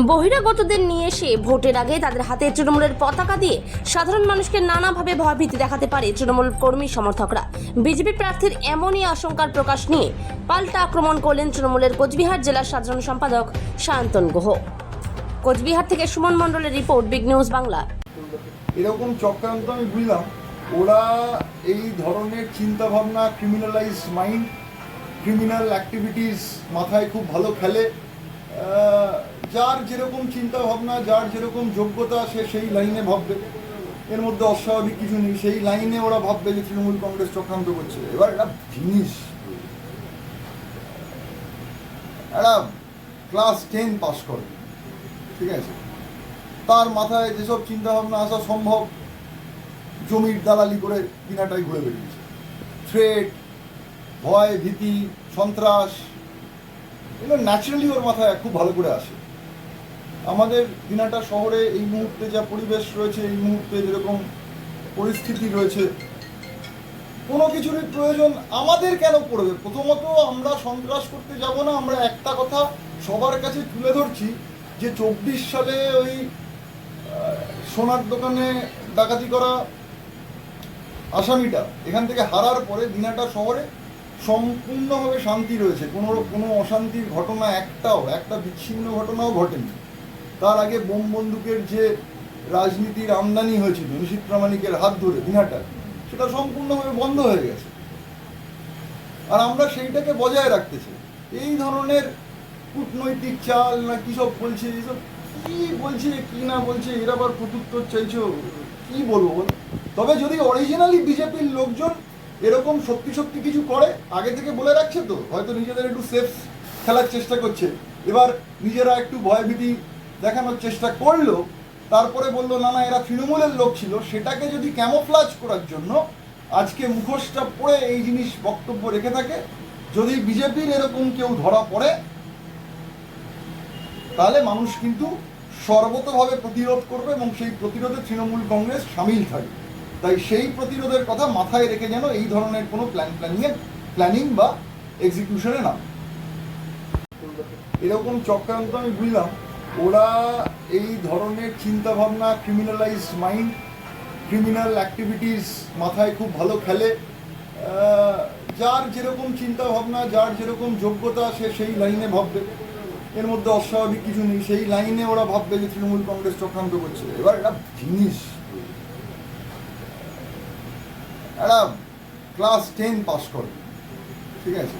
বহিরাগতদের নিয়ে এসে ভোটের আগে তাদের হাতে তৃণমূলের পতাকা দিয়ে সাধারণ মানুষকে নানাভাবে ভয়ভীতি দেখাতে পারে তৃণমূল কর্মী সমর্থকরা। বিজেপি প্রার্থীর এমনই আশঙ্কার প্রকাশ নিয়ে পাল্টা আক্রমণ করলেন তৃণমূলের কোচবিহার জেলার সাধারণ সম্পাদক সায়ন্তন গুহ। কোচবিহার থেকে সুমন মণ্ডলের রিপোর্ট, বিগ নিউজ বাংলা। এরকম চক্রান্ত আমি বুঝলাম, ওরা এই ধরনের চিন্তাভাবনা, ক্রিমিনালাইজ মাইন্ড, ক্রিমিনাল অ্যাক্টিভিটিস মাথায় খুব ভালো খেলে। যার যেরকম চিন্তাভাবনা, যার যেরকম যোগ্যতা, সে সেই লাইনে ভাববে, এর মধ্যে অস্বাভাবিক কিছু নেই। সেই লাইনে ওরা ভাববে যে তৃণমূল কংগ্রেস চক্রান্ত করছে। এবার একটা জিনিস, একটা ক্লাস 10 পাস করে, ঠিক আছে, তার মাথায় যেসব চিন্তাভাবনা আসা সম্ভব, জমির দালালি করে দিনাটাই ঘুরে বেরিয়েছে। থ্রেট, ভয়, ভীতি, সন্ত্রাস, এগুলো ন্যাচারালি ওর মাথায় খুব ভালো করে আসে। আমাদের দিনাটা শহরে এই মুহূর্তে যা পরিবেশ রয়েছে, এই মুহূর্তে যেরকম পরিস্থিতি রয়েছে, কোনো কিছুরই প্রয়োজন আমাদের কেন পড়বে? প্রথমত, আমরা সন্ত্রাস করতে যাব না। আমরা একটা কথা সবার কাছে তুলে ধরছি যে 24 সালে ওই সোনার দোকানে ডাকাতি করা আসামিটা এখান থেকে হারার পরে দিনাটা শহরে সম্পূর্ণভাবে শান্তি রয়েছে। কোনো অশান্তির ঘটনা একটা বিচ্ছিন্ন ঘটনাও ঘটেনি। তার আগে বোম বন্দুকের যে রাজনীতির আমদানি হয়েছিল নিশীথ প্রামাণিকের হাত ধরে দিনাটা, সেটা সম্পূর্ণভাবে বন্ধ হয়ে গেছে। আর আমরা সেইটাকে বজায় রাখতে চাই। এই ধরনের কূটনৈতিক চাল না কী সব বলছে, এইসব কী বলছে কী না বলছে, এর আবার প্রত্যুত্তর চাইছো, কী বলবো বল? তবে যদি অরিজিনালি বিজেপির লোকজন এরকম সত্যি কিছু করে, আগে থেকে বলে রাখছে তো, হয়তো নিজেদের একটু সেফ খেলার চেষ্টা করছে, এবার নিজেরা একটু ভয়ভীতি দেখানোর চেষ্টা করলো, তারপরে বললো না না এরা তৃণমূলের লোক ছিল, সেটাকে যদি ক্যামোফ্লাজ করার জন্য আজকে মুখোশটা পরে এই জিনিস বক্তব্য রেখে থাকে, যদি বিজেপির এরকম কেউ ধরা পড়ে, তাহলে মানুষ কিন্তু সর্বতভাবে প্রতিরোধ করবে এবং সেই প্রতিরোধে তৃণমূল কংগ্রেস সামিল থাকবে। তাই সেই প্রতিরোধের কথা মাথায় রেখে যেন এই ধরনের কোনো প্ল্যানিং বা এক্সিকিউশনে না। এরকম চক্রান্ত আমি বুঝলাম, ওরা এই ধরনের চিন্তাভাবনা, ক্রিমিনালাইজ মাইন্ড, ক্রিমিনাল অ্যাক্টিভিটিস মাথায় খুব ভালো খেলে। যার যেরকম চিন্তাভাবনা, যার যেরকম যোগ্যতা, সে সেই লাইনে ভাববে, এর মধ্যে অস্বাভাবিক কিছু নেই। সেই লাইনে ওরা ভাববে যে তৃণমূল কংগ্রেস চক্রান্ত করছে। এবার একটা জিনিস, একটা ক্লাস 10 পাস করে, ঠিক আছে,